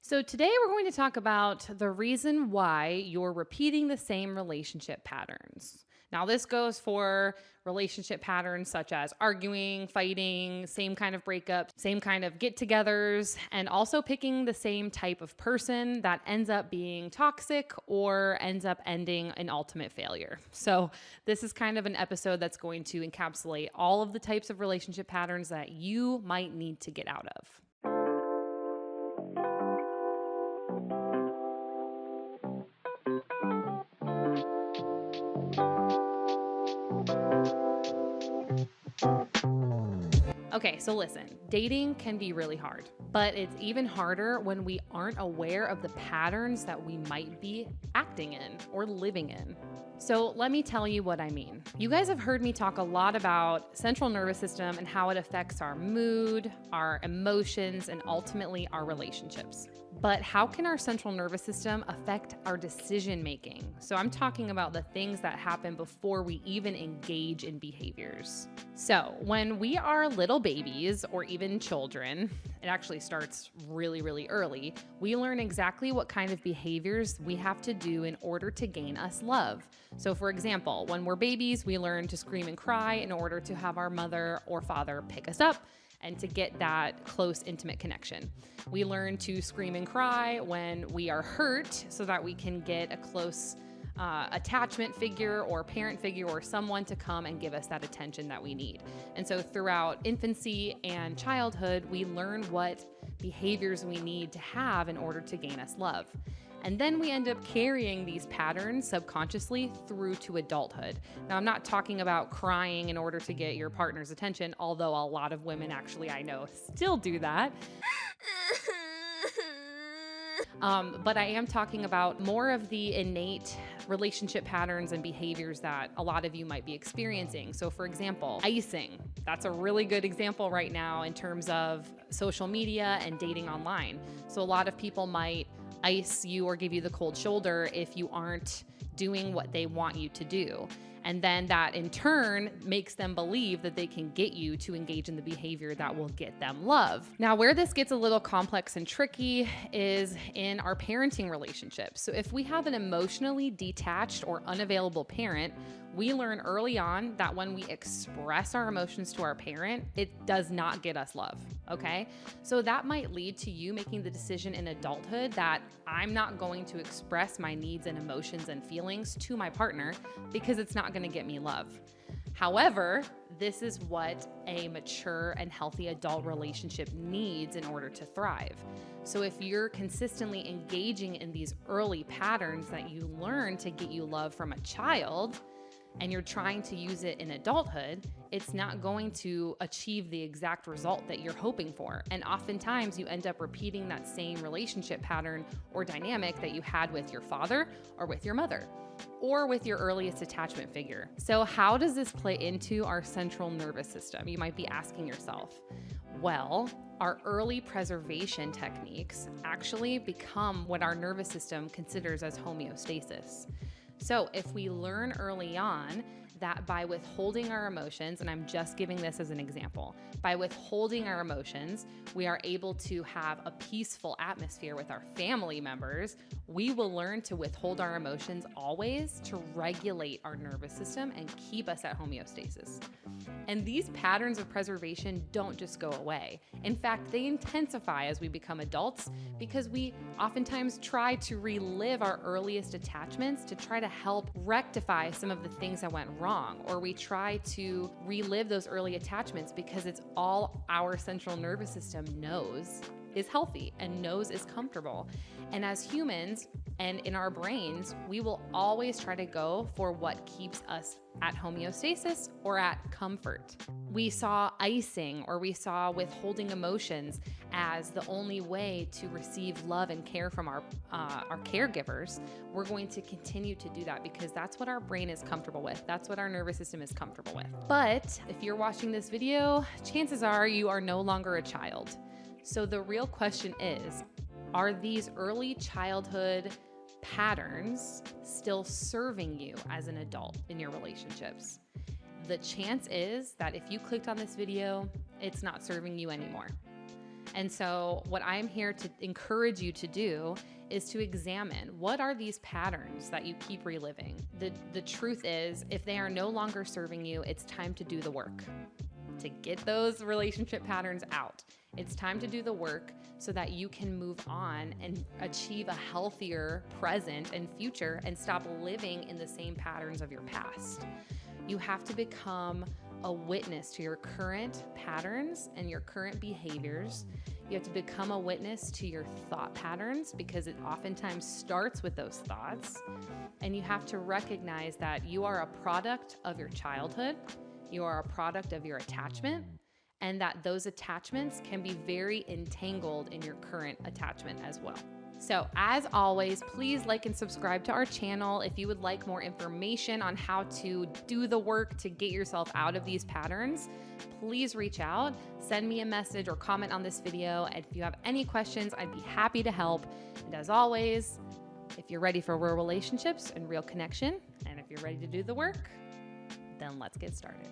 So, today we're going to talk about the reason why you're repeating the same relationship patterns. Now, this goes for relationship patterns such as arguing, fighting, same kind of breakups, same kind of get togethers, and also picking the same type of person that ends up being toxic or ends up ending in ultimate failure. So, this is kind of an episode that's going to encapsulate all of the types of relationship patterns that you might need to get out of. Okay, so listen, dating can be really hard, but it's even harder when we aren't aware of the patterns that we might be acting in or living in. So let me tell you what I mean. You guys have heard me talk a lot about central nervous system and how it affects our mood, our emotions, and ultimately our relationships. But how can our central nervous system affect our decision making? So I'm talking about the things that happen before we even engage in behaviors. So when we are little babies or even children, it actually starts really, really early. We learn exactly what kind of behaviors we have to do in order to gain us love. So for example, when we're babies, we learn to scream and cry in order to have our mother or father pick us up and to get that close, intimate connection. We learn to scream and cry when we are hurt so that we can get a close attachment figure or parent figure or someone to come and give us that attention that we need. And so throughout infancy and childhood, we learn what behaviors we need to have in order to gain us love. And then we end up carrying these patterns subconsciously through to adulthood. Now, I'm not talking about crying in order to get your partner's attention, although a lot of women actually I know still do that. But I am talking about more of the innate relationship patterns and behaviors that a lot of you might be experiencing. So, for example, icing. That's a really good example right now in terms of social media and dating online. So, a lot of people might ice you or give you the cold shoulder if you aren't doing what they want you to do. And then that in turn makes them believe that they can get you to engage in the behavior that will get them love. Now, where this gets a little complex and tricky is in our parenting relationships. So if we have an emotionally detached or unavailable parent, we learn early on that when we express our emotions to our parent, it does not get us love, okay? So that might lead to you making the decision in adulthood that I'm not going to express my needs and emotions and feelings to my partner because it's not going to get me love. However, this is what a mature and healthy adult relationship needs in order to thrive. So if you're consistently engaging in these early patterns that you learn to get you love from a child, and you're trying to use it in adulthood, it's not going to achieve the exact result that you're hoping for. And oftentimes you end up repeating that same relationship pattern or dynamic that you had with your father or with your mother or with your earliest attachment figure. So how does this play into our central nervous system? You might be asking yourself. Well, our early preservation techniques actually become what our nervous system considers as homeostasis. So if we learn early on that by withholding our emotions, and I'm just giving this as an example, by withholding our emotions, we are able to have a peaceful atmosphere with our family members, we will learn to withhold our emotions always to regulate our nervous system and keep us at homeostasis. And these patterns of preservation don't just go away. In fact, they intensify as we become adults because we oftentimes try to relive our earliest attachments to try to help rectify some of the things that went wrong, or we try to relive those early attachments because it's all our central nervous system knows is healthy and knows is comfortable. And as humans and in our brains, we will always try to go for what keeps us at homeostasis or at comfort. We saw icing or we saw withholding emotions as the only way to receive love and care from our caregivers. We're going to continue to do that because that's what our brain is comfortable with. That's what our nervous system is comfortable with. But if you're watching this video, chances are you are no longer a child. So the real question is, are these early childhood patterns still serving you as an adult in your relationships? The chance is that if you clicked on this video, it's not serving you anymore. And so what I'm here to encourage you to do is to examine, what are these patterns that you keep reliving? The truth is, if they are no longer serving you, it's time to do the work to get those relationship patterns out. It's time to do the work so that you can move on and achieve a healthier present and future and stop living in the same patterns of your past. You have to become a witness to your current patterns and your current behaviors. You have to become a witness to your thought patterns, because it oftentimes starts with those thoughts. And you have to recognize that you are a product of your childhood. You are a product of your attachment, and that those attachments can be very entangled in your current attachment as well. So as always, please like and subscribe to our channel. If you would like more information on how to do the work to get yourself out of these patterns, please reach out, send me a message or comment on this video. And if you have any questions, I'd be happy to help. And as always, if you're ready for real relationships and real connection, and if you're ready to do the work, then let's get started.